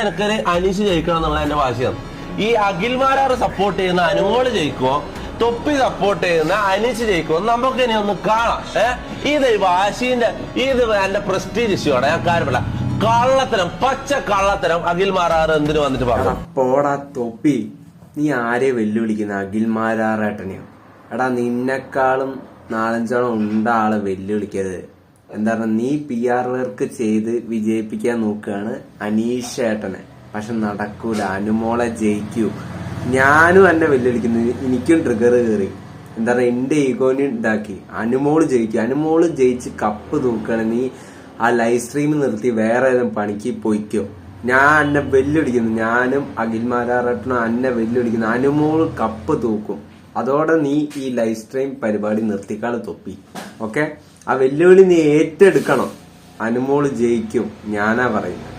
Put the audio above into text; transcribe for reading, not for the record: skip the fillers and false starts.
എനിക്കൊരു അനീഷ് ജയിക്കണം എന്നുള്ള എന്റെ വാശിയാണ്. ഈ അഖിൽമാരാർ സപ്പോർട്ട് ചെയ്യുന്ന അനുമോള് ജയിക്കുമോ, തൊപ്പി സപ്പോർട്ട് ചെയ്യുന്ന അനീഷ് ജയിക്കുമോ, നമുക്ക് ഇനി ഒന്ന് കാണാം. ഇത് വാശിന്റെ ഇത് എന്റെ പ്രസ്റ്റീജ് ഇഷ്യൂ ആണ്. ഞാൻ കാര്യമില്ല, കള്ളത്തരം, പച്ച കള്ളത്തരം അഖിൽമാരാർ എന്തിനു വന്നിട്ട് പറഞ്ഞു. പോടാ തൊപ്പി, നീ ആരെ വെല്ലുവിളിക്കുന്ന? അഖിൽമാരാറേട്ടനെയോ? എടാ നിന്നെക്കാളും 4-5 ഉണ്ട ആളെ വെല്ലുവിളിക്കരുത്. എന്താ പറഞ്ഞ, നീ PR വർക്ക് ചെയ്ത് വിജയിപ്പിക്കാൻ നോക്കുകയാണ് അനീഷ് ഏട്ടനെ. പക്ഷെ നടക്കൂല, അനുമോളെ ജയിക്കൂ. ഞാനും എന്നെ വെല്ലുവിളിക്കുന്നു, എനിക്കും ട്രിഗർ കയറി. എന്താ പറയുക, എന്റെ ഈഗോനെ ഉണ്ടാക്കി. അനുമോള് ജയിക്കും, അനുമോള് ജയിച്ച് കപ്പ് തൂക്കുകയാണ്. നീ ആ ലൈവ് സ്ട്രീം നിർത്തി വേറെ ഏതെങ്കിലും പണിക്ക് പോയിക്കോ. ഞാൻ എന്നെ വെല്ലുവിളിക്കുന്നു, ഞാനും അഖിൽമാരാറേട്ടനും എന്നെ വെല്ലുവിളിക്കുന്നു. അനുമോള് കപ്പ് തൂക്കും. അതോടെ നീ ഈ ലൈവ് സ്ട്രീം പരിപാടി നിർത്തിക്കാള് തൊപ്പി. ഓക്കെ, ആ വെല്ലുവിളി നീ ഏറ്റെടുക്കണം. അനുമോള് ജയിക്കും, ഞാനാ പറയുന്നത്.